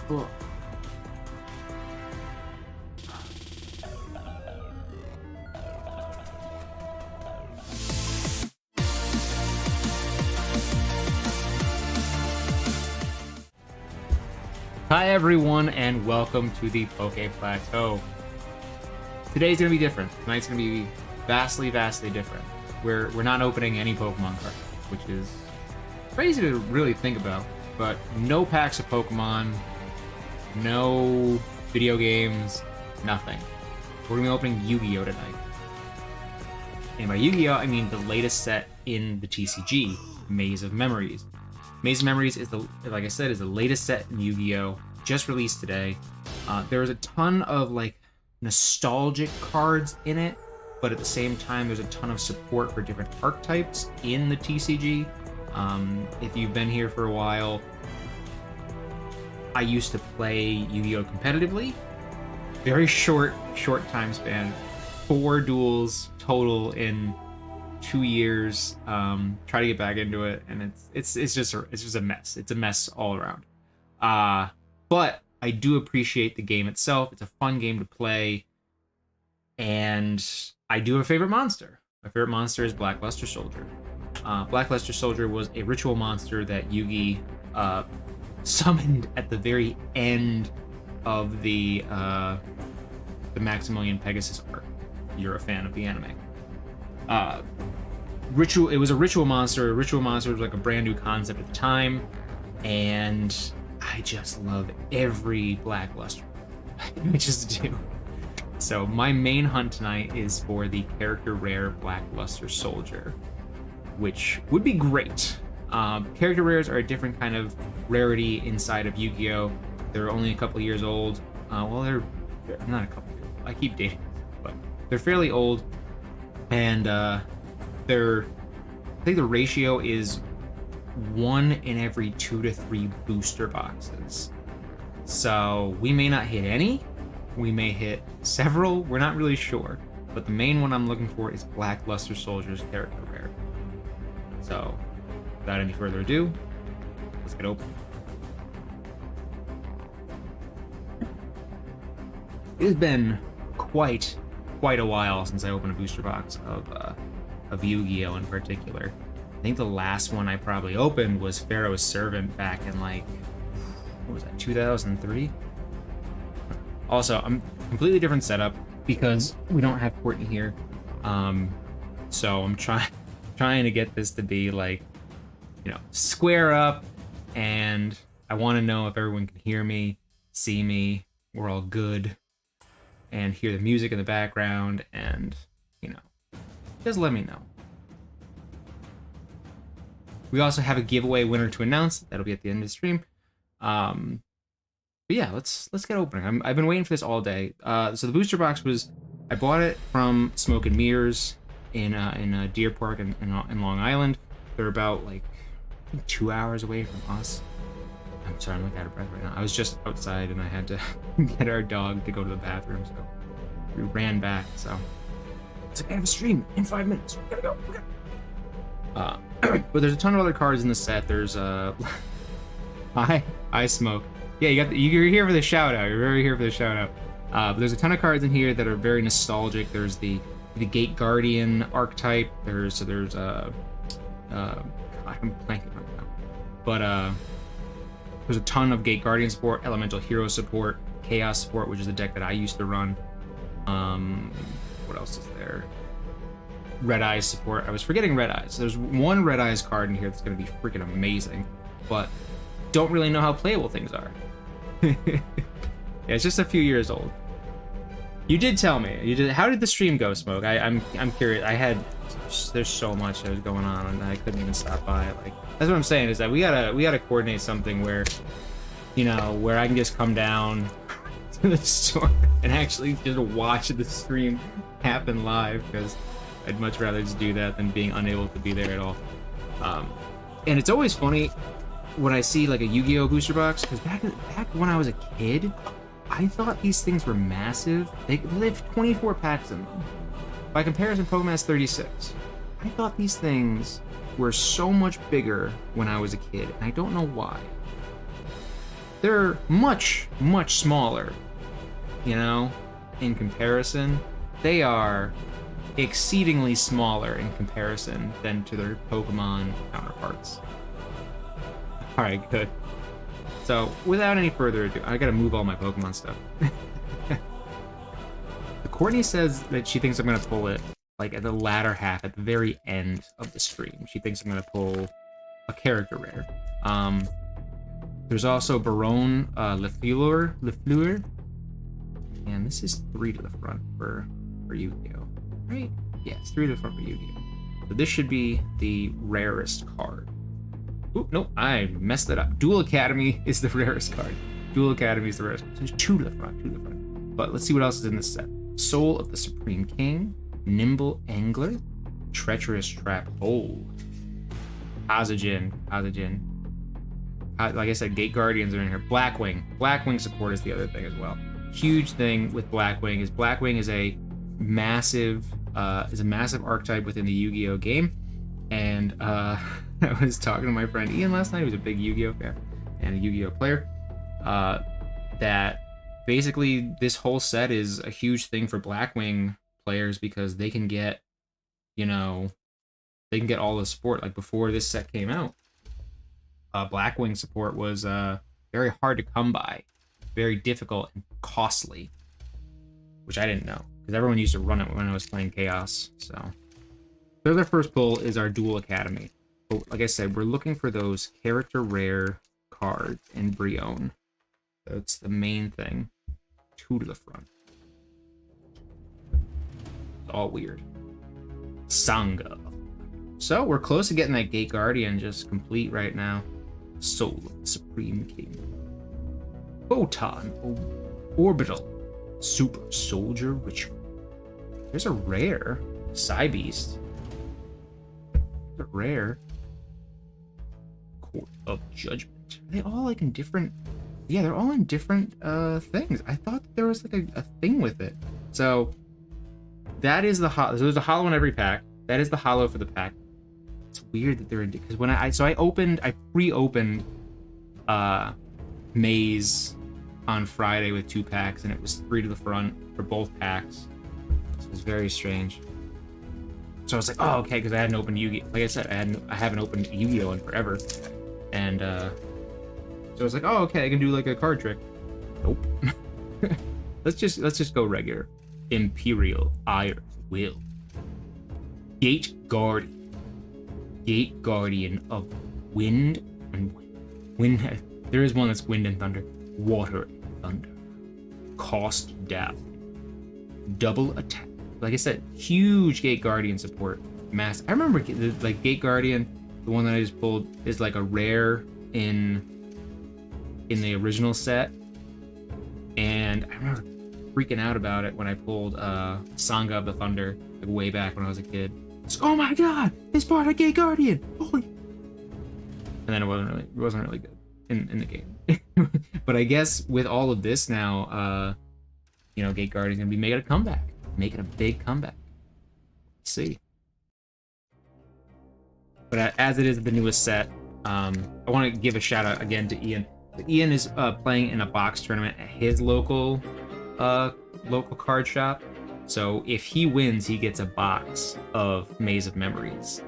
Cool. Hi everyone, and welcome to the Poke Plateau. Today's gonna be different. Tonight's gonna be vastly different. We're not opening any Pokemon cards, which is crazy to really think about. But no packs of Pokemon, no video games, nothing. We're gonna be opening Yu-Gi-Oh tonight. And by Yu-Gi-Oh, I mean the latest set in the TCG, Maze of Memories. Maze of Memories is like I said, is the latest set in Yu-Gi-Oh, just released today. There's a ton of like nostalgic cards in it, but at the same time, there's a ton of support for different archetypes in the TCG. If you've been here for a while, I used to play Yu-Gi-Oh competitively. Very short time span. 4 duels total in 2 years. Try to get back into it, and it's just a mess. It's a mess all around. But I do appreciate the game itself. It's a fun game to play, and I do have a favorite monster. My favorite monster is Black Luster Soldier. Black Luster Soldier was a ritual monster that Yugi summoned at the very end of the Maximilian Pegasus arc. You're a fan of the anime. It was a ritual monster. A ritual monster was like a brand new concept at the time, and I just love every Black Luster. I just do. So my main hunt tonight is for the character rare Black Luster Soldier, which would be great. Character rares are a different kind of rarity inside of Yu-Gi-Oh! They're only a couple years old. Well, they're not a couple years old. I keep dating, but they're fairly old, and I think the ratio is 1 in every 2 to 3 booster boxes. So we may not hit any, we may hit several, we're not really sure. But the main one I'm looking for is Black Luster Soldier's character rare. So, without any further ado, let's get open. It has been quite a while since I opened a booster box of Yu-Gi-Oh! In particular. I think the last one I probably opened was Pharaoh's Servant back in like, what was that, 2003? Also, I'm completely different setup because we don't have Courtney here. So I'm trying to get this to be like, square up, and I want to know if everyone can hear me, see me, we're all good, and hear the music in the background, and, just let me know. We also have a giveaway winner to announce. That'll be at the end of the stream. But yeah, let's get opening. I've been waiting for this all day. So the booster box I bought it from Smoke and Mirrors in Deer Park in Long Island. They're about like 2 hours away from us. I'm sorry, I'm like out of breath right now. I was just outside and I had to get our dog to go to the bathroom, so we ran back. So it's like, I have a stream in 5 minutes. We gotta go. But there's a ton of other cards in the set. There's Hi Smoke. Yeah, you're here for the shout out. You're very here for the shout out. But there's a ton of cards in here that are very nostalgic. There's the Gate Guardian archetype. I'm blanking right now. But there's a ton of Gate Guardian support, Elemental Hero support, Chaos support, which is a deck that I used to run. What else is there? Red Eyes support. I was forgetting Red Eyes. There's one Red Eyes card in here that's going to be freaking amazing, but don't really know how playable things are. Yeah, it's just a few years old. You did tell me. How did the stream go, Smoke? I'm curious. There's so much that was going on, and I couldn't even stop by. Like, that's what I'm saying, is that we gotta coordinate something where, where I can just come down to the store and actually just watch the stream happen live, because I'd much rather just do that than being unable to be there at all. And it's always funny when I see like a Yu-Gi-Oh booster box, because back when I was a kid, I thought these things were massive. They have 24 packs in them. By comparison, Pokemon has 36. I thought these things were so much bigger when I was a kid, and I don't know why. they're much, much smaller, you know, in comparison. They are exceedingly smaller in comparison than to their Pokemon counterparts. Alright, good. So, without any further ado, I gotta move all my Pokemon stuff. Courtney says that she thinks I'm gonna pull it, like, at the latter half, at the very end of the stream. She thinks I'm gonna pull a character rare. There's also Baron Lefleur. And this is 3 to the front for Yugioh, right? Yeah, it's 3 to the front for Yugioh. So this should be the rarest card. Oop, nope, I messed it up. Duel Academy is the rarest card. Duel Academy is the rarest card. So there's 2 to the front, But let's see what else is in this set. Soul of the Supreme King, Nimble Angler, Treacherous Trap Hole, Kazajin. Like I said, Gate Guardians are in here. Blackwing. Blackwing support is the other thing as well. Huge thing with Blackwing is a massive archetype within the Yu-Gi-Oh game. And I was talking to my friend Ian last night, who's a big Yu-Gi-Oh fan and a Yu-Gi-Oh player, that basically this whole set is a huge thing for Blackwing players because they can get, you know, all the support. Like before this set came out, Blackwing support was very hard to come by, very difficult and costly, which I didn't know because everyone used to run it when I was playing Chaos. So the other first pull is our Duel Academy. But like I said, we're looking for those character rare cards in Brion. That's the main thing. 2 to the front. It's all weird. Sangha. So we're close to getting that Gate Guardian just complete right now. Soul of the Supreme King. Photon Orbital Super Soldier Ritual. There's a rare Psybeast. There's a rare Court of Judgment. Are they all like in different? Yeah, they're all in different things. I thought there was like a thing with it. So that is the hollow. So there's a hollow in every pack. That is the hollow for the pack. It's weird that they're in, because when I pre-opened Maze on Friday with 2 packs, and it was 3 to the front for both packs. So it was very strange. So I was like, oh, okay, because I hadn't opened Yu-Gi-Oh. Like I said, I haven't opened Yu-Gi-Oh in forever, and so I was like, oh, okay, I can do like a card trick. Nope. let's just go regular. Imperial Iron Will. Gate Guardian of Wind and Wind. There is one that's Wind and Thunder. Water and Thunder. Cost down. Double attack. Like I said, huge Gate Guardian support. Mass. I remember like Gate Guardian, the one that I just pulled, is like a rare in the original set, and I remember freaking out about it when I pulled Sangha of the Thunder like way back when I was a kid. It's, oh my god, it's part of Gate Guardian. Holy. And then it wasn't really good in the game. But I guess with all of this now, you know, Gate Guardian's gonna be making a comeback, making a big comeback. Let's see. But as it is the newest set, I want to give a shout out again to Ian. Ian is playing in a box tournament at his local card shop. So if he wins, he gets a box of Maze of Memories.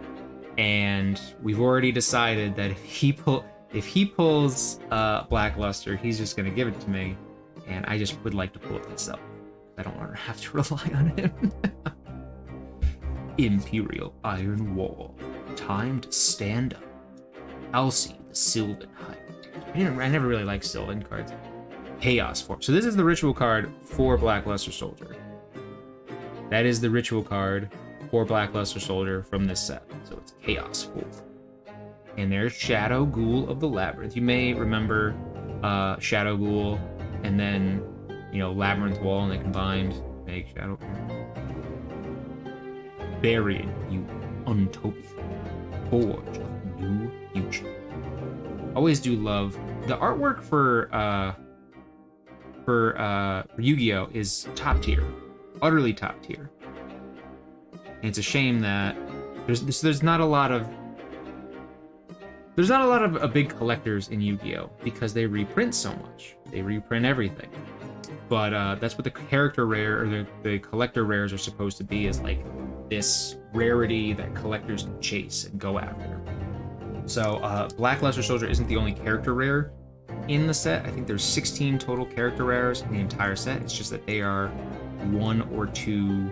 And we've already decided that if he pulls Blackluster, he's just gonna give it to me. And I just would like to pull it myself. I don't want to have to rely on him. Imperial Iron Wall. Time to stand up. Elsie the Sylvan High. I never really liked Sylvan cards. Chaos Form. So this is the ritual card for Blackluster Soldier. That is the ritual card for Blackluster Soldier from this set. So it's Chaos Form. And there's Shadow Ghoul of the Labyrinth. You may remember Shadow Ghoul and then, you know, Labyrinth Wall, and they combined to make Shadow Ghoul. Burying you, Untopia. Forge of New Future. Always do love the artwork for Yu-Gi-Oh is top tier, utterly top tier. And it's a shame that there's not a lot of There's not a lot of big collectors in Yu-Gi-Oh! Because they reprint so much. They reprint everything. But that's what the character rare, or the collector rares are supposed to be, is like this rarity that collectors can chase and go after. So Black Luster Soldier isn't the only character rare in the set. I think there's 16 total character rares in the entire set. It's just that they are 1 or 2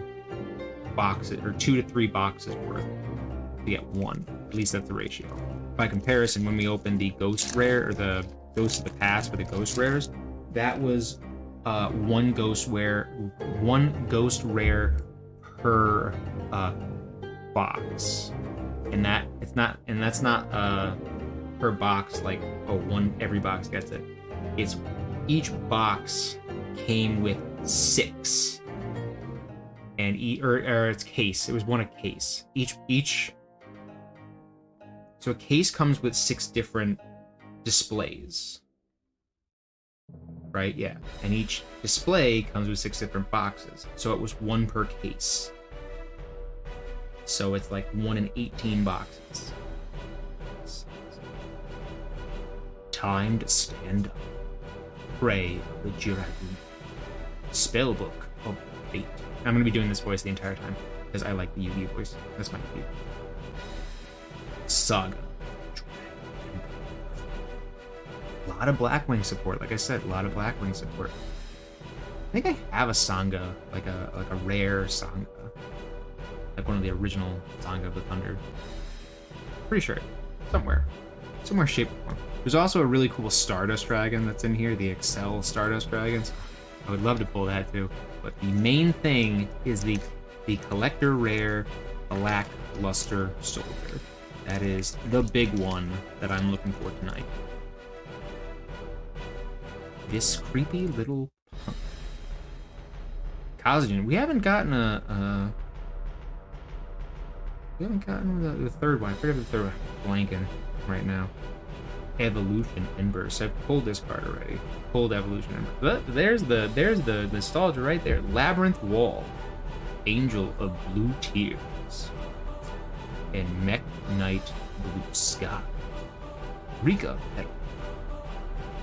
boxes, or 2 to 3 boxes worth to get 1. At least that's the ratio. By comparison, when we opened the Ghost Rare, or the Ghost of the Past for the Ghost Rares, that was one Ghost Rare per box. And that's not per box, like, oh, every box gets it. It's each box came with 6. And its case. It was one a case. So a case comes with 6 different displays. Right? Yeah. And each display comes with 6 different boxes. So it was 1 per case. So it's like 1 in 18 boxes. Time to stand up. Pray the Yugioh. Spellbook of fate. I'm going to be doing this voice the entire time because I like the Yu-Gi-Oh voice. That's my favorite. Saga. A lot of Blackwing support. Like I said, a lot of Blackwing support. I think I have a Sangha, like a rare Sangha. Like one of the original Sangha of the Thunder. Pretty sure. Somewhere, shape or form. There's also a really cool Stardust Dragon that's in here, the Excel Stardust Dragons. I would love to pull that too. But the main thing is the collector rare Black Luster Soldier. That is the big one that I'm looking for tonight. This creepy little punk. Kazujin. We haven't gotten the third one. I forget the third one. Blanking right now. Evolution Embers. I've pulled this card already. Pulled Evolution Embers. But there's the nostalgia right there. Labyrinth Wall. Angel of Blue Tears. And Mech Knight Blue Sky. Rika Petal.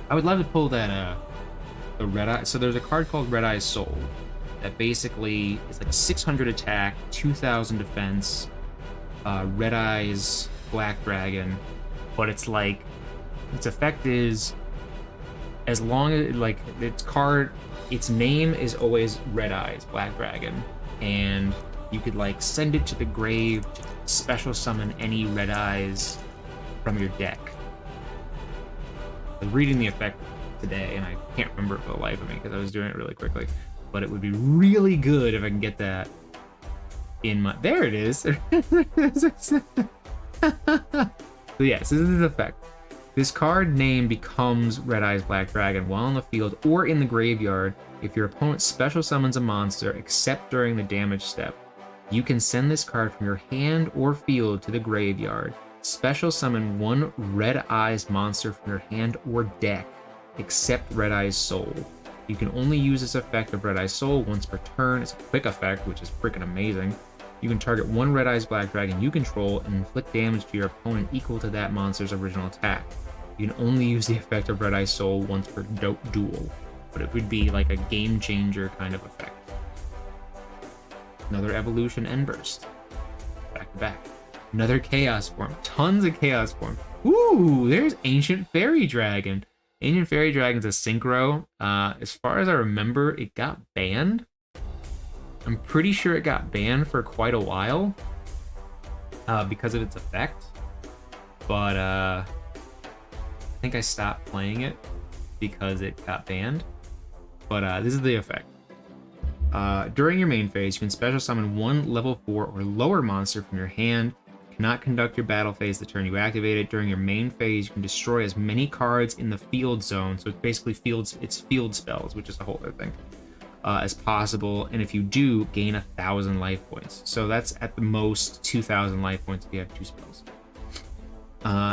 I would love to pull that the Red Eye. So there's a card called Red Eye's Soul that basically is like a 600 attack, 2000 defense, Red Eye's Black Dragon, but it's like its effect is, as long as like its name is always Red Eye's Black Dragon, and you could like send it to the grave to special summon any Red Eyes from your deck. I was reading the effect today, and I can't remember it for the life of me because I was doing it really quickly. But it would be really good if I can get that in my... There it is! So yes, this is the effect. This card name becomes Red Eye's Black Dragon while on the field or in the graveyard. If your opponent special summons a monster, except during the damage step, you can send this card from your hand or field to the graveyard. Special summon 1 Red Eye's monster from your hand or deck, except Red Eye's Soul. You can only use this effect of Red Eye's Soul once per turn. It's a quick effect, which is freaking amazing. You can target 1 Red Eye's Black Dragon you control and inflict damage to your opponent equal to that monster's original attack. You can only use the effect of Red Eye's Soul once per duel, but it would be like a game changer kind of effect. Another Evolution End Burst. Back to back. Another Chaos Form. Tons of Chaos Form. Ooh, there's Ancient Fairy Dragon. Ancient Fairy Dragon's a synchro. As far as I remember, it got banned. I'm pretty sure it got banned for quite a while because of its effect. But I think I stopped playing it because it got banned. But this is the effect. During your main phase, you can special summon 1 level 4 or lower monster from your hand. Cannot conduct your battle phase the turn you activate it. During your main phase, you can destroy as many cards in the field zone, so it's basically field spells, which is a whole other thing, as possible. And if you do, gain 1,000 life points. So that's at the most 2,000 life points if you have 2 spells.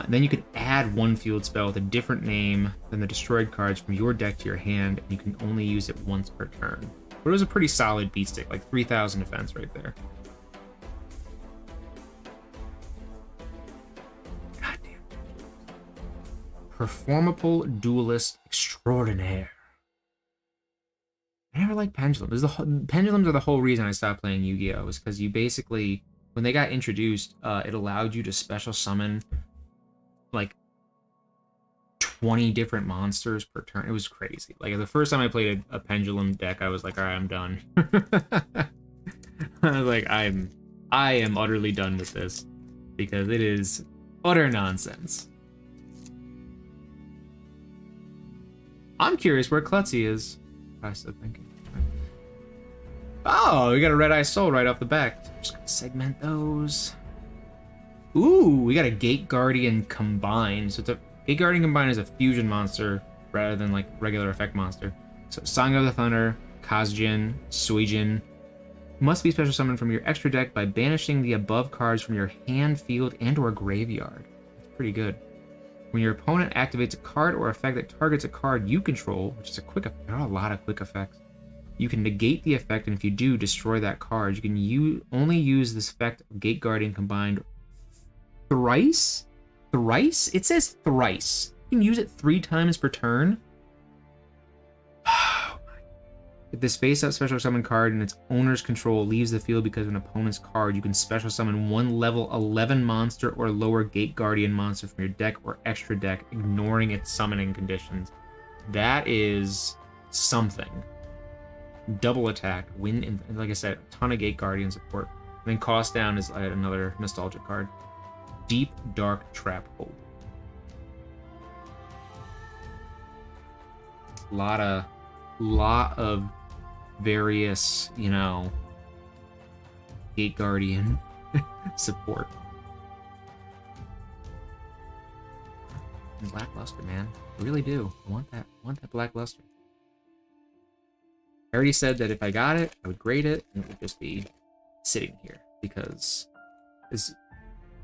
Then you can add 1 field spell with a different name than the destroyed cards from your deck to your hand, and you can only use it once per turn. But it was a pretty solid beat stick, like 3,000 defense right there. Performable Duelist Extraordinaire. I never liked Pendulum. Pendulums are the whole reason I stopped playing Yu-Gi-Oh! Is because you basically, when they got introduced, it allowed you to special summon like 20 different monsters per turn. It was crazy. Like the first time I played a Pendulum deck, I was like, all right, I'm done. I was like, I am utterly done with this because it is utter nonsense. I'm curious where Klutzy is. I was still thinking. Oh, we got a Red Eye Soul right off the back. So just gonna segment those. Ooh, we got a Gate Guardian Combined. So it's a Gate Guardian Combined is a fusion monster rather than like regular effect monster. So Song of the Thunder, Kazjin, Suijin must be special summoned from your extra deck by banishing the above cards from your hand, field, and or graveyard. That's pretty good. When your opponent activates a card or effect that targets a card you control, which is a quick effect, there are a lot of quick effects, you can negate the effect, and if you do, destroy that card. You can only use this effect of Gate Guardian Combined thrice? Thrice? It says thrice. You can use it 3 times per turn? If this face-up special summon card in its owner's control leaves the field because of an opponent's card, you can special summon 1 level 11 monster or lower Gate Guardian monster from your deck or extra deck, ignoring its summoning conditions. That is something. Double attack, win, and like I said, a ton of Gate Guardian support. And then cost down is another nostalgic card. Deep Dark Trap Hole. Lot of various, you know, Gate Guardian support. And Blackluster, man. I really do. I want that Blackluster. I already said that if I got it, I would grade it, and it would just be sitting here because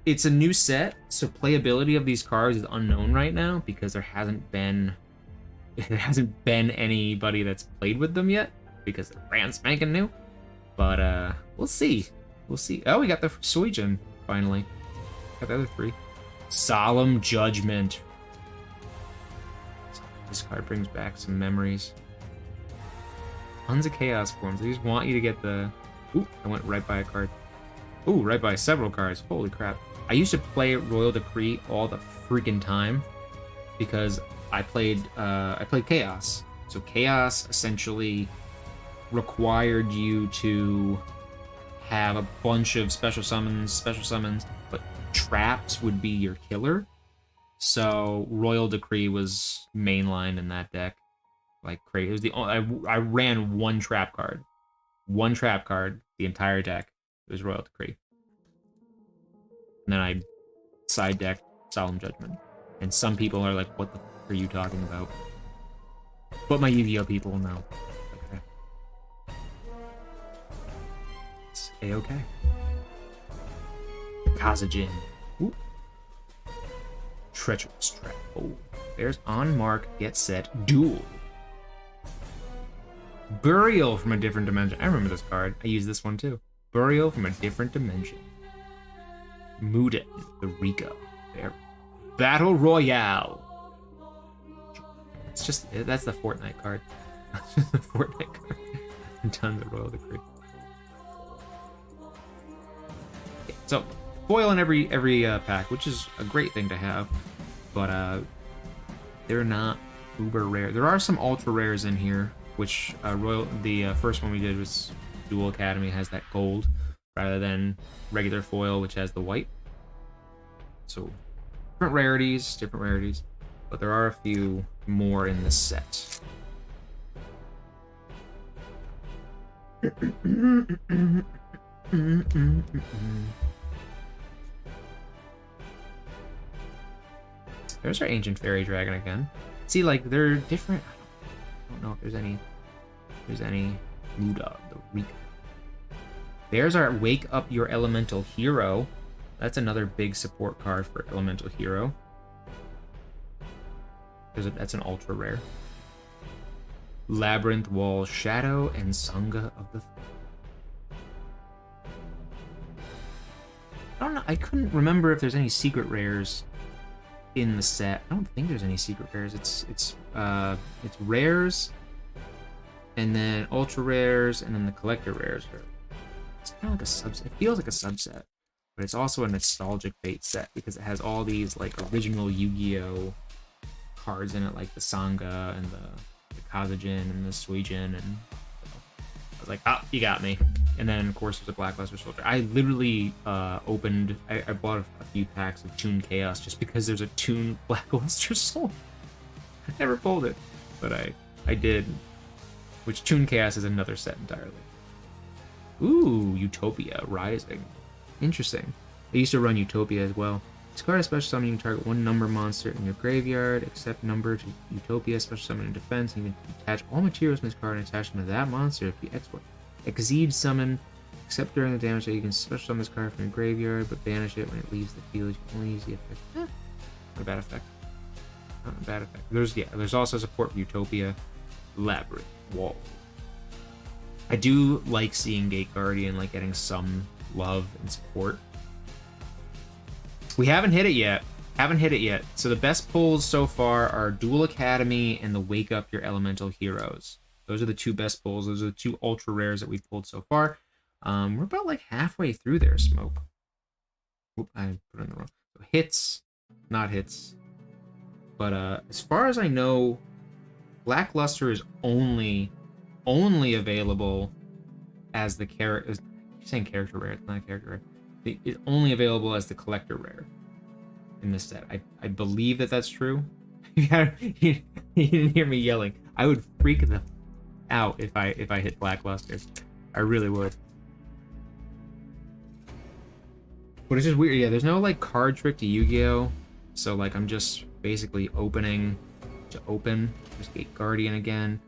it's a new set, so playability of these cards is unknown right now because there hasn't been anybody that's played with them yet because they're brand spanking new. But we'll see. We'll see. Oh, we got the Suijin finally. Got the other 3. Solemn Judgment. This card brings back some memories. Tons of Chaos forms. I just want you to get the... Ooh, I went right by a card. Ooh, right by several cards. Holy crap. I used to play Royal Decree all the freaking time because I played Chaos. So Chaos essentially required you to have a bunch of special summons, but traps would be your killer. So Royal Decree was mainlined in that deck. Like crazy. It was the only, I ran 1 trap card. 1 trap card, the entire deck. It was Royal Decree. And then I side decked Solemn Judgment. And some people are like, what the f are you talking about? But my Yu-Gi-Oh people know. Okay. It's A-okay. Kazajin. Ooh. Treacherous Trap. Oh. There's On Mark, Get Set, Duel. Burial from a Different Dimension. I remember this card. I use this one too. Burial from a Different Dimension. Muden, the Rico. There. Battle Royale. It's just, that's the Fortnite card. That's just the Fortnite card. Tons of Royal Decree. Okay, so, foil in every pack, which is a great thing to have. But they're not uber rare. There are some ultra rares in here, which the first one we did was Duel Academy, has that gold rather than regular foil, which has the white. So different rarities, but there are a few more in this set. There's our Ancient Fairy Dragon again. See, like, they're different. I don't know if there's any Muda, the Rika. There's our Wake Up Your Elemental Hero. That's another big support card for Elemental Hero. That's an ultra rare. Labyrinth Wall Shadow and Sangha of the... I don't know, I couldn't remember if there's any secret rares in the set. I don't think there's any secret rares. It's rares, and then ultra rares, and then the collector rares. It's kind of like a subset. It feels like a subset, but it's also a nostalgic fate set because it has all these like original Yu-Gi-Oh cards in it, like the Sangha and the Kazajin and the Suijin, and so I was like, oh, you got me. And then of course there's a Blackluster Soldier. I literally opened, I bought a few packs of Toon Chaos just because there's a Toon Blackluster Soldier. I never pulled it, but I did. Which Toon Chaos is another set entirely. Ooh, Utopia Rising. Interesting. I used to run Utopia as well. Discard a special summon, you can target one number monster in your graveyard, accept number to Utopia, special summon in defense, and you can attach all materials from this card and attach them to that monster if you export. Exceed summon, except during the damage that you can special summon this card from your graveyard, but banish it when it leaves the field. You can only use the effect. Not a bad effect. Not a bad effect. There's also support for Utopia, Labyrinth, Wall. I do like seeing Gate Guardian like getting some love and support. We haven't hit it yet. So the best pulls so far are Duel Academy and the Wake Up Your Elemental Heroes. Those are the two best pulls. Those are the two ultra rares that we've pulled so far. We're about like halfway through there, Smoke. Oop, I put it in the wrong. So hits, not hits. But as far as I know, Blackluster is only available as the character. You're saying character rare? It's not a character rare. It's only available as the collector rare in this set. I believe that's true. You didn't hear me yelling. I would freak the out if I hit Blackluster. I really would. But it's just weird. Yeah, there's no like card trick to Yu-Gi-Oh, so like I'm just basically opening to open. There's Gate Guardian again.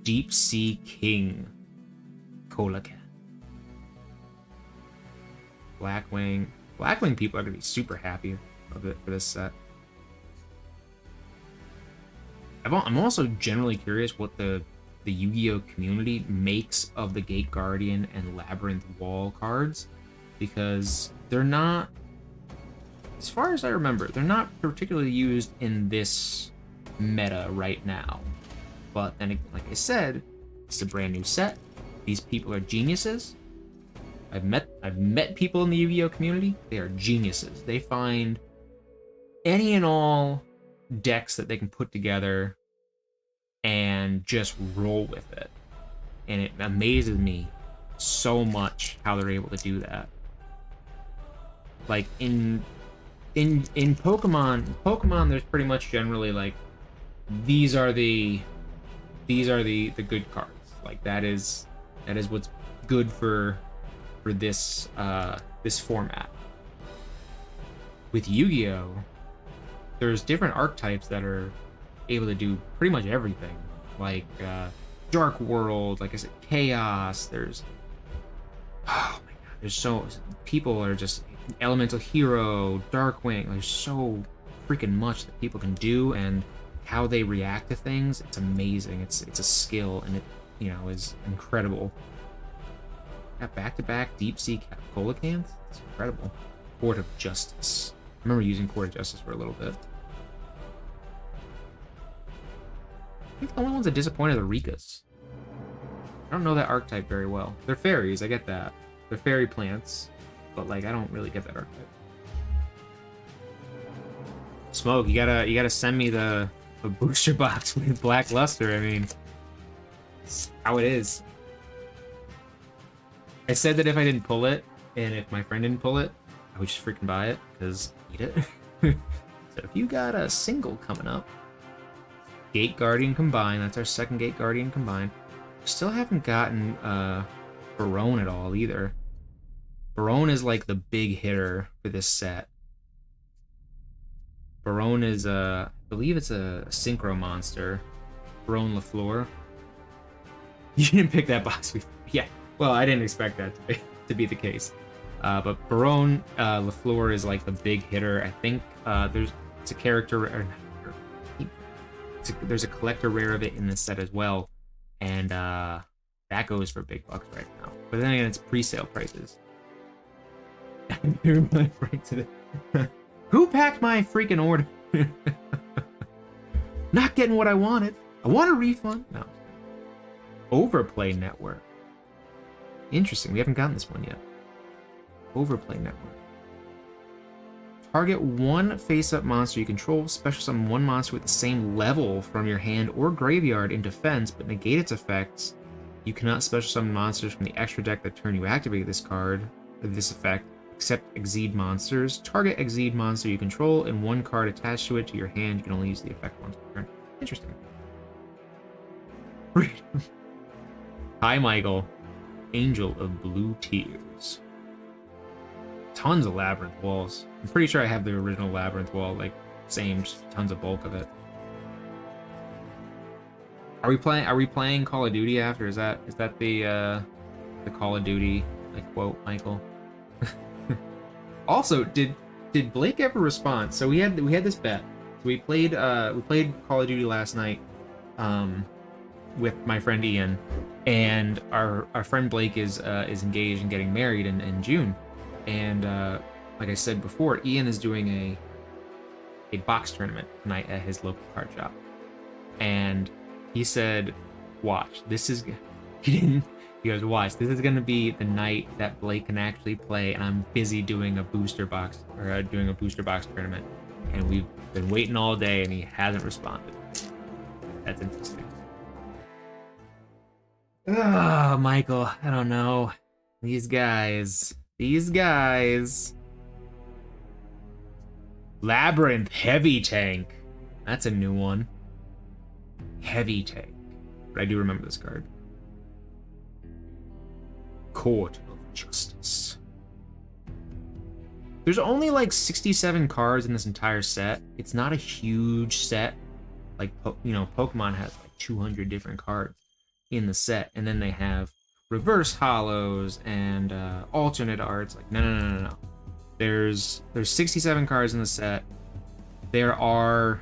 Deep Sea King. Kolakan. Blackwing. Blackwing people are gonna be super happy for this set. I'm also generally curious what the Yu-Gi-Oh community makes of the Gate Guardian and Labyrinth Wall cards, because they're not, as far as I remember, they're not particularly used in this meta right now. But then, like I said, it's a brand new set. These people are geniuses. I've met people in the Yu-Gi-Oh community. They are geniuses. They find any and all decks that they can put together and just roll with it. And it amazes me so much how they're able to do that. Like in Pokemon, there's pretty much generally like these are the good cards. Like that is what's good for this this format. With Yu-Gi-Oh, there's different archetypes that are able to do pretty much everything. Like Dark World, like I said, Chaos. There's people are just Elemental Hero, Darkwing. There's so freaking much that people can do, and how they react to things. It's amazing. It's a skill, and it is incredible. Got back-to-back Deep Sea Colacans. It's incredible. Court of Justice. I remember using Court of Justice for a little bit. I think the only ones that disappointed are the Rikas. I don't know that archetype very well. They're fairies, I get that. They're fairy plants, but like I don't really get that archetype. Smoke, you gotta send me the booster box with Blackluster. I mean, it's how it is. I said that if I didn't pull it, and if my friend didn't pull it, I would just freaking buy it, because I need it. So if you got a single coming up, Gate Guardian combined, that's our second Gate Guardian combined. Still haven't gotten Barone at all either. Barone is like the big hitter for this set. Barone is I believe it's a synchro monster. Barone LaFleur. You didn't pick that box before. Yeah. Well, I didn't expect that to be the case. But Barone LaFleur is like the big hitter. I think it's a character, or not, there's a collector rare of it in this set as well, and that goes for big bucks right now. But then again, it's pre-sale prices. Who packed my freaking order? Not getting what I wanted. I want a refund. No. Overplay network. Interesting. We haven't gotten this one yet. Overplay network. Target one face-up monster you control. Special summon one monster with the same level from your hand or graveyard in defense, but negate its effects. You cannot special summon monsters from the extra deck that turn you activate this card, or this effect, except Exceed monsters. Target Exceed monster you control, and one card attached to it to your hand. You can only use the effect once per turn. Interesting. Hi, Michael. Angel of Blue Tears. Tons of Labyrinth walls. I'm pretty sure I have the original Labyrinth wall, like, same, just tons of bulk of it. Are we playing Call of Duty after? Is that the Call of Duty like quote, Michael? Also, did Blake ever respond? So we had this bet. So we played Call of Duty last night with my friend Ian, and our friend Blake is engaged and getting married in June. And like I said before, Ian is doing a box tournament tonight at his local card shop. And he said, watch, this is, he goes, watch, this is going to be the night that Blake can actually play, and I'm busy doing a booster box, or doing a booster box tournament. And we've been waiting all day, and he hasn't responded. That's interesting. Oh, Michael, I don't know. These guys. Labyrinth Heavy Tank. That's a new one. Heavy Tank. But I do remember this card. Court of Justice. There's only like 67 cards in this entire set. It's not a huge set. Like, Pokemon has like 200 different cards in the set. And then they have reverse holos and alternate arts. Like, no. There's 67 cards in the set. There are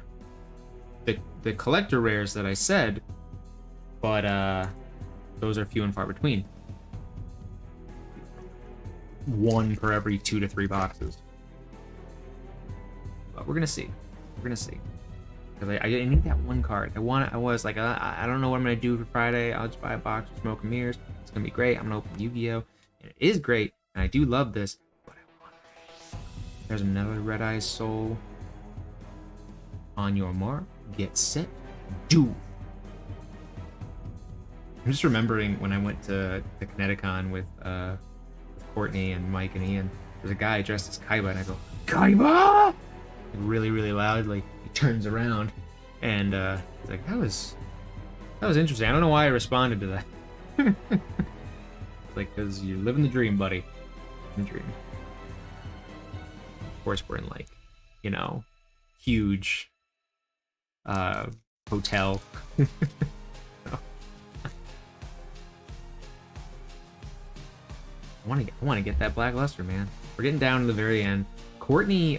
the collector rares that I said, but those are few and far between. One per every 2 to 3 boxes. But we're gonna see. Because I need that one card. I was like, I don't know what I'm gonna do for Friday. I'll just buy a box of Smoke and Mirrors. It's gonna be great. I'm gonna open Yu-Gi-Oh! And it is great, and I do love this, but I want it. There's another Red Eyes Soul. On your mark, get set, do. I'm just remembering when I went to the Kineticon with Courtney and Mike and Ian. There's a guy dressed as Kaiba, and I go, Kaiba! Like, really, really loudly. He turns around, and he's like, that was interesting. I don't know why I responded to that. Like, because you're living the dream, buddy. The dream. Of course, we're in, like, huge hotel. I want to get that Black Luster, man. We're getting down to the very end. Courtney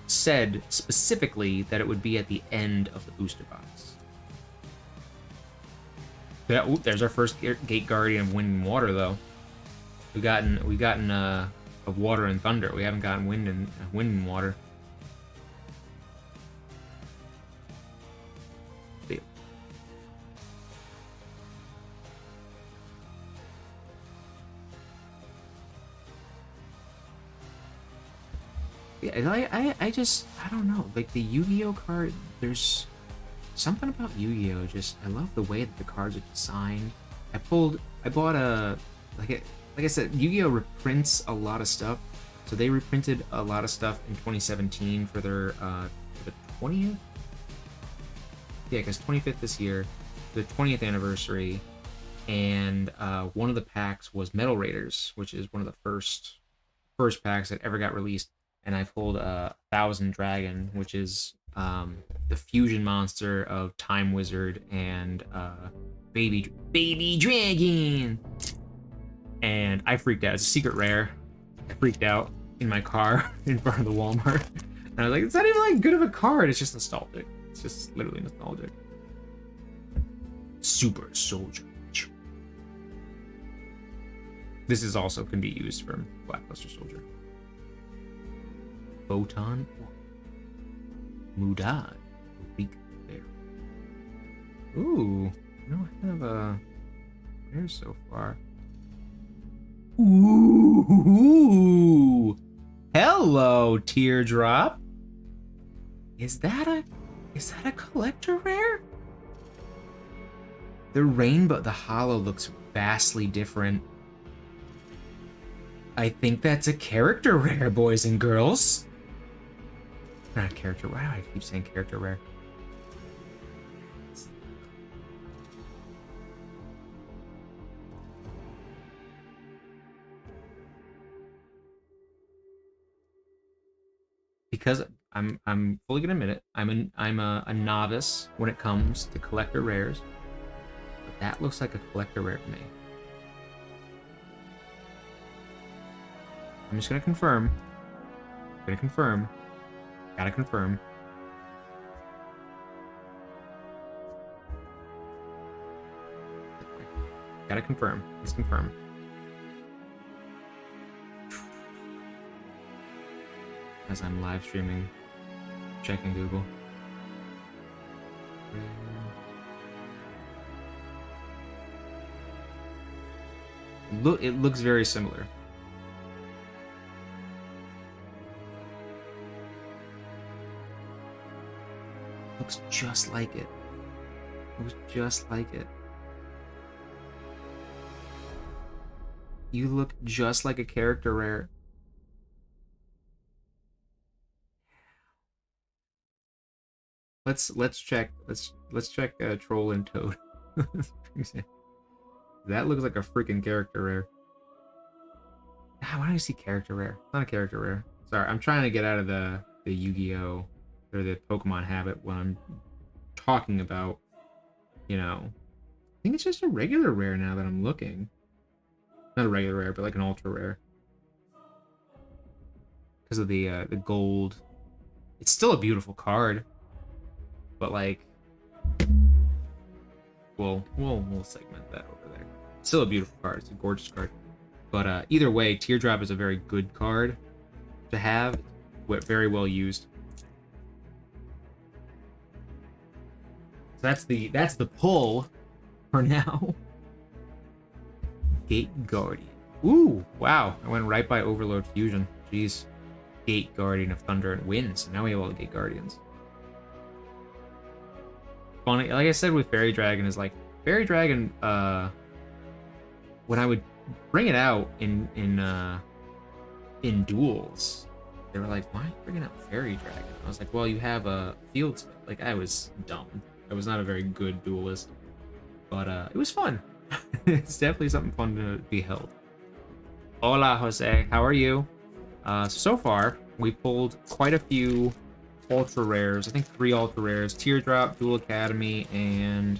said specifically that it would be at the end of the booster box. There's our first Gate Guardian of Wind and Water, though. We've gotten of Water and Thunder. We haven't gotten Wind and Water. Yeah, I don't know. Like, the Yu-Gi-Oh card, there's something about Yu-Gi-Oh! Just, I love the way that the cards are designed. I bought a, like I said, Yu-Gi-Oh! Reprints a lot of stuff. So they reprinted a lot of stuff in 2017 for their, the 20th? Yeah, because 25th this year, the 20th anniversary, and one of the packs was Metal Raiders, which is one of the first packs that ever got released. And I pulled 1000 Dragon, which is the fusion monster of Time Wizard and Baby Dragon. And I freaked out. It's a secret rare. I freaked out in my car in front of the Walmart. And I was like, it's not even like good of a card. It's just nostalgic. It's just literally nostalgic. Super Soldier. This is also can be used from Blackluster Soldier. Photon. Mudad. There. Ooh, I don't have a rare so far. Ooh, hello, Teardrop. Is that a collector rare? The rainbow, the hollow looks vastly different. I think that's a character rare, boys and girls. Not character. Why do I keep saying character rare? Because I'm fully gonna admit it. I'm a novice when it comes to collector rares. But that looks like a collector rare to me. I'm just gonna confirm. Gotta confirm. Gotta confirm. Let's confirm. As I'm live streaming, checking Google. It looks very similar. Looks just like it. Looks just like it. You look just like a character rare. Let's check. Let's check Troll and Toad. That looks like a freaking character rare. Why do I see character rare? It's not a character rare. Sorry, I'm trying to get out of the Yu-Gi-Oh! Or the Pokemon habit when I'm talking about, you know. I think it's just a regular rare now that I'm looking. Not a regular rare, but like an ultra rare. Because of the gold. It's still a beautiful card. But like, we'll segment that over there. It's still a beautiful card. It's a gorgeous card. But either way, Teardrop is a very good card to have. Very well used. So that's the pull for now. Gate Guardian. Ooh, wow. I went right by Overload Fusion. Jeez. Gate Guardian of Thunder and Wind. So now we have all the Gate Guardians. Funny, like I said with Fairy Dragon, is like Fairy Dragon, when I would bring it out in duels, they were like, why are you bringing out Fairy Dragon? I was like, well, you have a field spell. Like, I was dumb. I was not a very good duelist, but it was fun. It's definitely something fun to be held. Hola, Jose. How are you? So far, we pulled quite a few ultra rares. I think 3 ultra rares: Teardrop, Duel Academy, and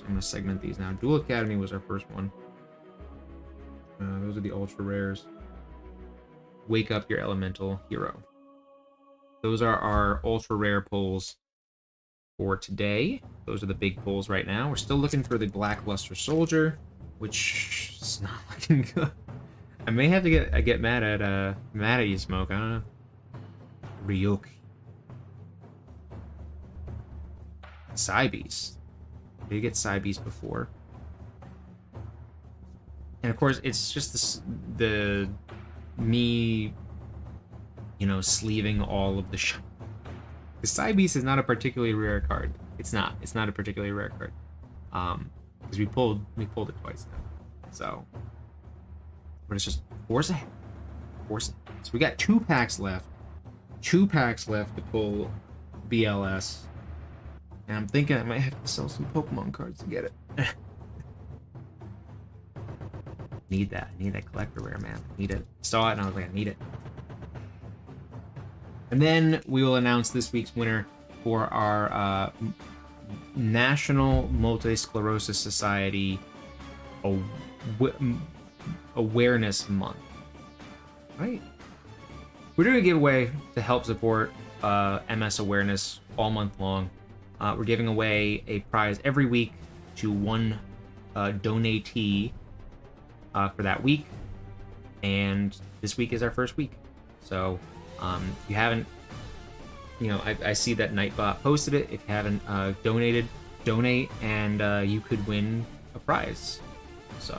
I'm gonna segment these now. Duel Academy was our first one. Those are the ultra rares. Wake Up Your Elemental Hero. Those are our ultra rare pulls for today. Those are the big pulls right now. We're still looking for the Blackluster Soldier, which is not looking good. I may have to get mad at you, Smoke. I don't know. Ryuk. Psybeast. Did get Psybeast before? And of course, it's just the me, you know, sleeving all of the The Psybeast is not a particularly rare card. It's not. It's not a particularly rare card. Because we pulled it twice now. So, but it's just force ahead. Force it. So we got 2 packs left. 2 packs left to pull BLS. And I'm thinking I might have to sell some Pokemon cards to get it. Need that. I need that collector rare, man. Need it. Saw it and I was like, I need it. And then we will announce this week's winner for our National Multisclerosis Society Awareness Month. Right? We're doing a giveaway to help support MS awareness all month long. We're giving away a prize every week to one donatee for that week. And this week is our first week. So if you haven't you know, I see that Nightbot posted it. If you haven't donated, donate, and you could win a prize. So,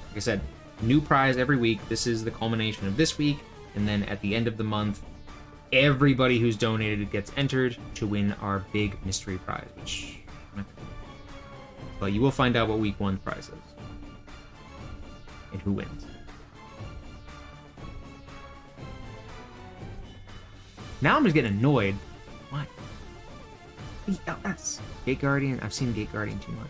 like I said, new prize every week. This is the culmination of this week, and then at the end of the month, everybody who's donated gets entered to win our big mystery prize. Which, but you will find out what week 1 prize is and who wins. Now I'm just getting annoyed. Why? ELS. Gate Guardian. I've seen Gate Guardian too much.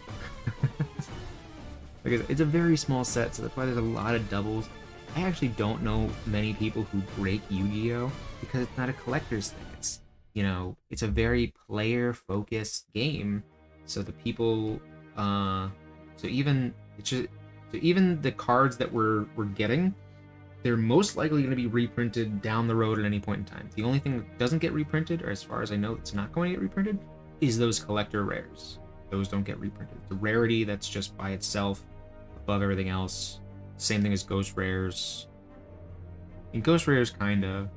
Like it's a very small set, so that's why there's a lot of doubles. I actually don't know many people who break Yu-Gi-Oh! Because it's not a collector's thing. It's, you know, it's a very player-focused game. So the people, so even the cards that we're getting, they're most likely going to be reprinted down the road at any point in time. The only thing that doesn't get reprinted, or as far as I know, it's not going to get reprinted, is those collector rares. Those don't get reprinted. The rarity that's just by itself above everything else. Same thing as ghost rares. And ghost rares kind of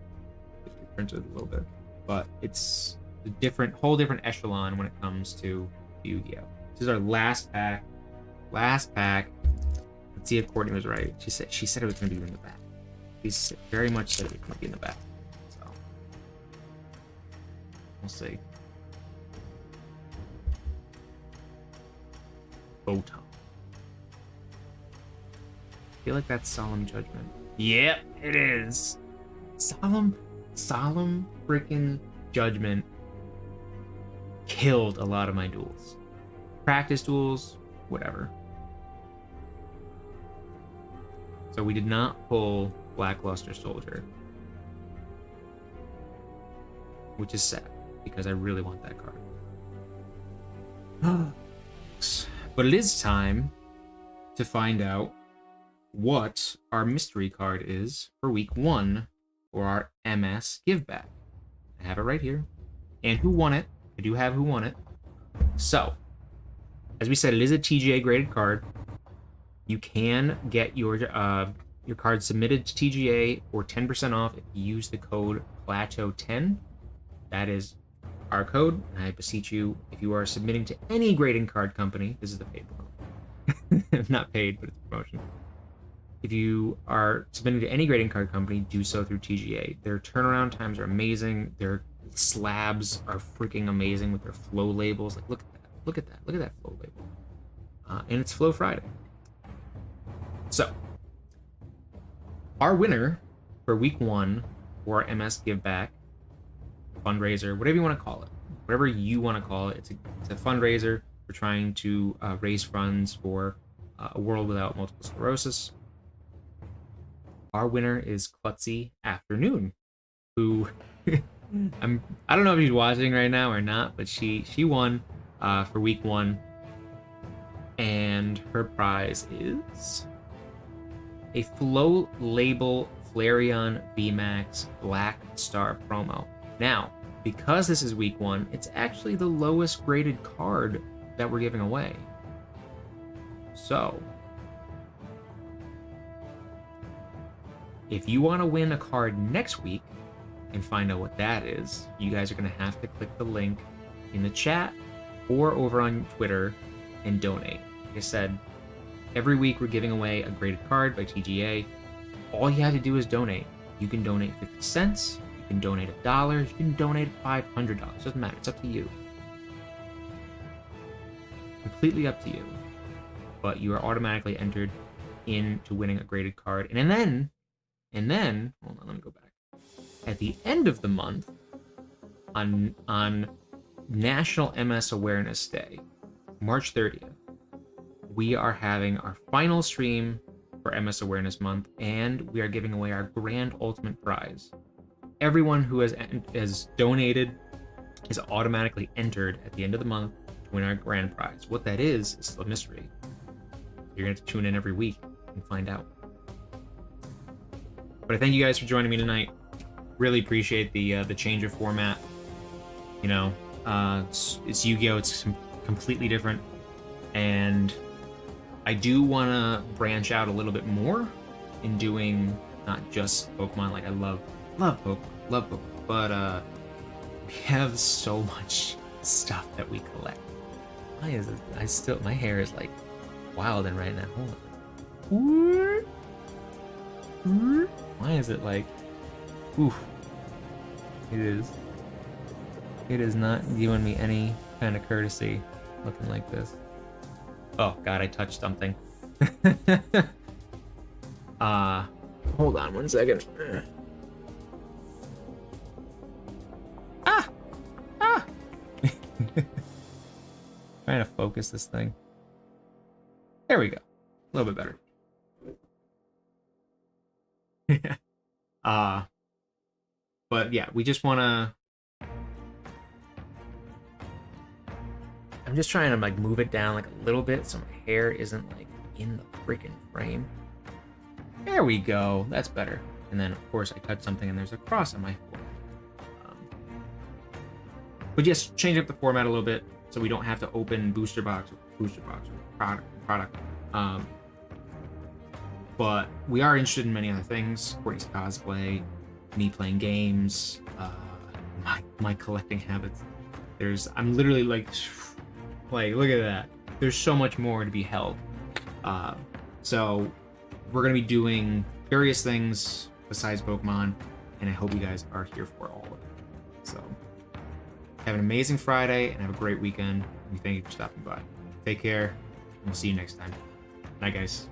gets reprinted a little bit, but it's a whole different echelon when it comes to Yu-Gi-Oh! This is our last pack. Last pack. Let's see if Courtney was right. She said it was going to be in the back. She very much said it was going to be in the back. So we'll see. Photon. I feel like that's Solemn Judgment. Yep, it is. Solemn freaking Judgment killed a lot of my duels. Practice duels, whatever. So we did not pull Blackluster Soldier, which is sad because I really want that card. But it is time to find out what our mystery card is for week 1 for our MS Give Back. I have it right here. And who won it? I do have who won it. So, as we said, it is a TGA graded card. You can get your card submitted to TGA for 10% off if you use the code PLATEAU10. That is our code. And I beseech you, if you are submitting to any grading card company, this is the paid promotion. Not paid, but it's a promotion. If you are submitting to any grading card company, do so through TGA. Their turnaround times are amazing. Their slabs are freaking amazing with their flow labels. Like, look at that. Look at that. Look at that flow label. And it's Flow Friday. So, our winner for week 1 for our MS Give Back fundraiser, whatever you want to call it, whatever you want to call it, it's a fundraiser. We're trying to raise funds for a world without multiple sclerosis. Our winner is Klutzy Afternoon, who I don't know if she's watching right now or not, but she won for week 1, and her prize is a Flow Label Flareon VMAX Black Star promo. Now, because this is week 1, it's actually the lowest graded card that we're giving away. So, if you want to win a card next week and find out what that is, you guys are going to have to click the link in the chat or over on Twitter and donate. Like I said, every week we're giving away a graded card by TGA. All you have to do is donate. You can donate 50 cents, you can donate $1, you can donate $500. Doesn't matter. It's up to you. Completely up to you. But you are automatically entered into winning a graded card. And then, hold on, let me go back. At the end of the month, on National MS Awareness Day, March 30th, we are having our final stream for MS Awareness Month, and we are giving away our grand ultimate prize. Everyone who has donated is automatically entered at the end of the month to win our grand prize. What that is still a mystery. You're going to have to tune in every week and find out. But I thank you guys for joining me tonight. Really appreciate the change of format. You know, it's Yu-Gi-Oh! It's completely different. And I do want to branch out a little bit more in doing not just Pokemon. Like, I love love Pokemon, love Pokemon, but we have so much stuff that we collect. Why is it? My hair is like wilding right now. Hold on. Why is it like, oof? It is not giving me any kind of courtesy looking like this. Oh god, I touched something. Hold on 1 second. Ah! Trying to focus this thing. There we go. A little bit better. But yeah, we just wanna... I'm just trying to like move it down like a little bit so my hair isn't like in the freaking frame. There we go. That's better. And then of course I touched something and there's a cross on my forehead. But yes, change up the format a little bit so we don't have to open booster box or product. But we are interested in many other things. Courtney's cosplay, me playing games, my collecting habits. I'm literally like, look at that. There's so much more to be held. So we're gonna be doing various things besides Pokemon, and I hope you guys are here for all of it. So have an amazing Friday and have a great weekend. We thank you for stopping by. Take care, and we'll see you next time. Bye, guys.